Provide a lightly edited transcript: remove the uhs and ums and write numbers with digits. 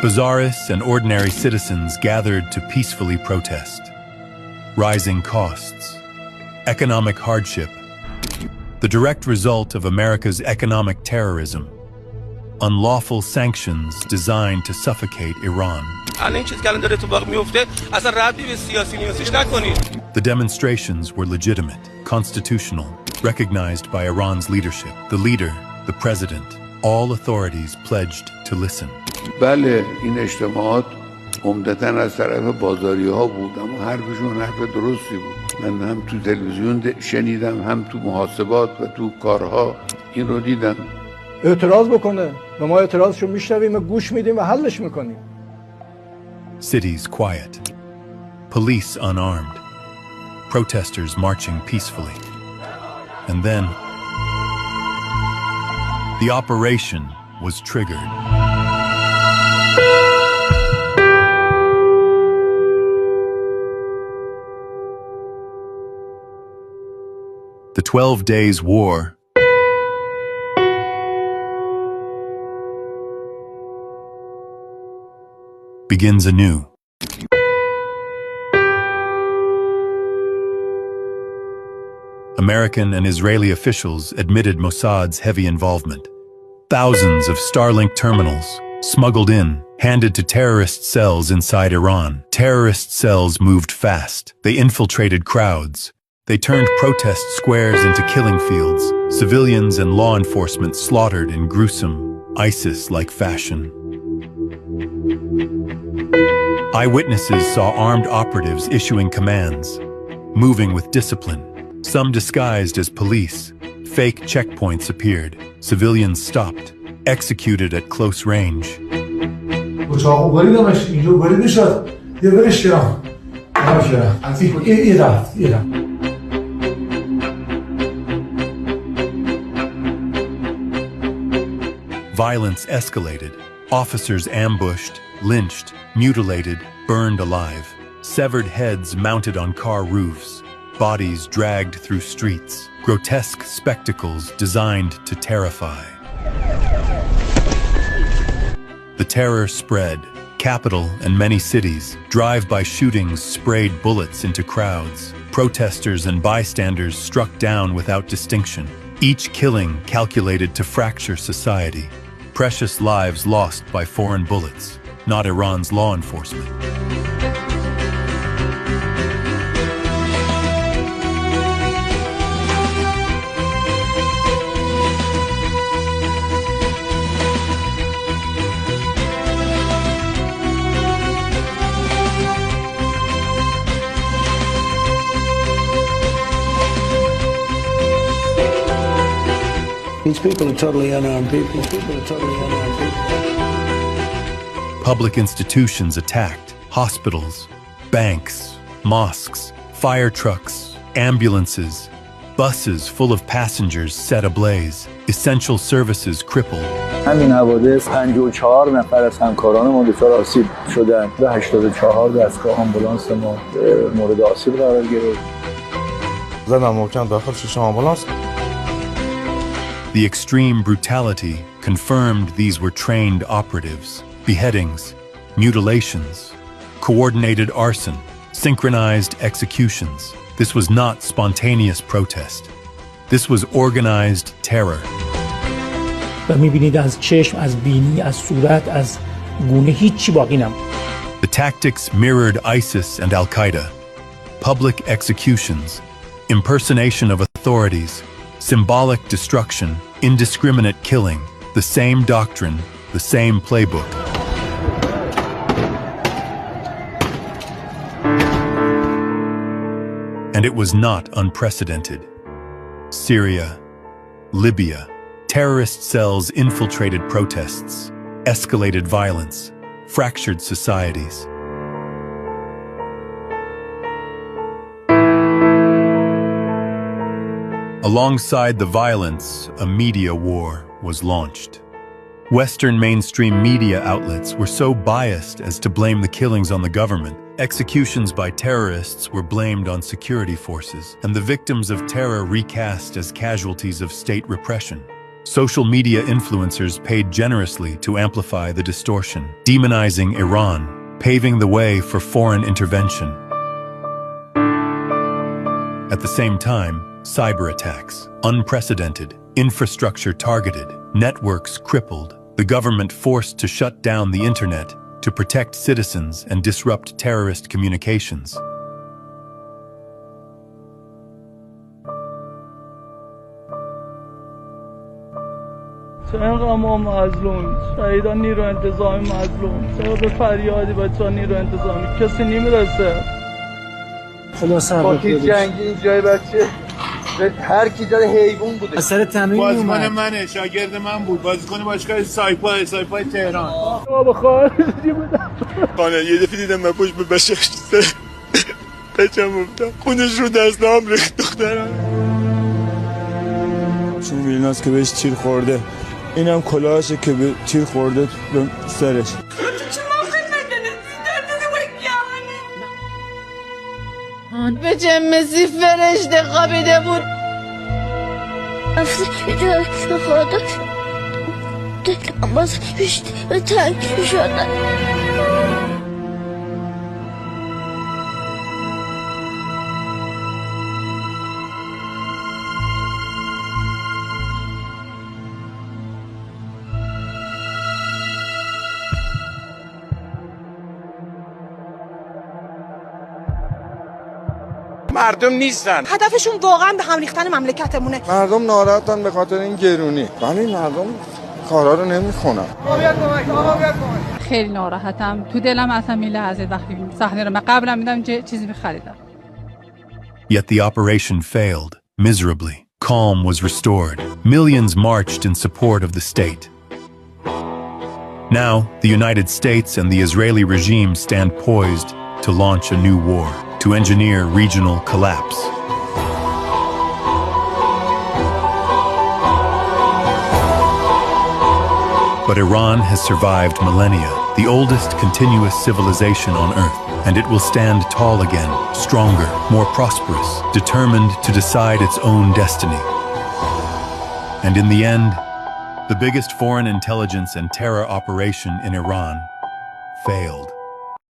Bazaarists and ordinary citizens gathered to peacefully protest. Rising costs, economic hardship, the direct result of America's economic terrorism, unlawful sanctions designed to suffocate Iran. The demonstrations were legitimate, constitutional, recognized by Iran's leadership. The leader, the president, all authorities pledged to listen. بله این اجتماعات عمدتاً از طرف بازاری‌ها بود اما حرفشون حرف درستی بود. من هم تو تلویزیون شنیدم هم تو محاسبات و تو کارها این رو دیدم. اعتراض بکنه و ما اعتراضشو میشنویم و گوش میدیم و حلش میکنیم. Cities quiet, police unarmed, protesters marching peacefully. And then the operation was triggered. The 12 Days War begins anew. American and Israeli officials admitted Mossad's heavy involvement. Thousands of Starlink terminals smuggled in, handed to terrorist cells inside Iran. Terrorist cells moved fast. They infiltrated crowds. They turned protest squares into killing fields. Civilians and law enforcement slaughtered in gruesome, ISIS-like fashion. Eyewitnesses saw armed operatives issuing commands, moving with discipline, some disguised as police. Fake checkpoints appeared. Civilians stopped, executed at close range. Violence escalated. Officers ambushed, lynched, mutilated, burned alive. Severed heads mounted on car roofs. Bodies dragged through streets. Grotesque spectacles designed to terrify. The terror spread. Capital and many cities. Drive-by shootings sprayed bullets into crowds. Protesters and bystanders struck down without distinction. Each killing calculated to fracture society. Precious lives lost by foreign bullets, not Iran's law enforcement. These people are totally unarmed people. Public institutions attacked. Hospitals, banks, mosques, fire trucks, ambulances, buses full of passengers set ablaze. Essential services crippled. همین حوادث 54 نفر از همکاران ما دچار آسیب شدند و 84 دستگاه آمبولانس ما مورد آسیب قرار گرفت. زدم محکم داخل شش آمبولانس. The extreme brutality confirmed these were trained operatives. Beheadings, mutilations, coordinated arson, synchronized executions. This was not spontaneous protest. This was organized terror. و می‌بینید از چشم، از بینی، از صورت، از گونه هیچی باقی نموند. The tactics mirrored ISIS and Al-Qaeda. Public executions, impersonation of authorities, symbolic destruction, indiscriminate killing, the same doctrine, the same playbook. And it was not unprecedented. Syria, Libya, terrorist cells infiltrated protests, escalated violence, fractured societies. Alongside the violence, a media war was launched. Western mainstream media outlets were so biased as to blame the killings on the government. Executions by terrorists were blamed on security forces, and the victims of terror recast as casualties of state repression. Social media influencers paid generously to amplify the distortion, demonizing Iran, paving the way for foreign intervention. At the same time, cyber attacks, unprecedented, infrastructure targeted, networks crippled, the government forced to shut down the internet to protect citizens and disrupt terrorist communications. چرا ما مظلوم شهیدان نیرو انتظامی مظلوم چرا به فریادی بچه‌ها نیرو انتظامی کسی نمیرسه خدا صبر کنه جنگی اینجای بچه به هر کی داره حیوان بوده اثر تمرین بازیکن منه شاگرد من بود بازیکن باشگاه سایپا تهران بابا خارجی بودم خانه یه دفعه دیدم من پشت به بشش بچم بودم خونش رو دستام ریخت دخترم چون ویلناس که بهش تیر خورده اینم کلاهشه که به تیر خورده به سرش به جمزی فرشته خوابیده بود به خدا دلم باز بیشتر تنگ شده مردم نیستن هدفشون واقعا به هم ریختن مملکتمونه مردم ناراحتن به خاطر این گرونی ولی مردم کارا رو نمیخونن خیلی ناراحتم تو دلم اصلا لحظه وقتی صحنه رو من قبلا میدم چیزی می‌خریدم. Yet the operation failed miserably. Calm was restored. Millions marched in support of the state. Now, the United States and the Israeli regime stand poised to launch a new war, to engineer regional collapse. But Iran has survived millennia, the oldest continuous civilization on Earth, and it will stand tall again, stronger, more prosperous, determined to decide its own destiny. And in the end, the biggest foreign intelligence and terror operation in Iran failed.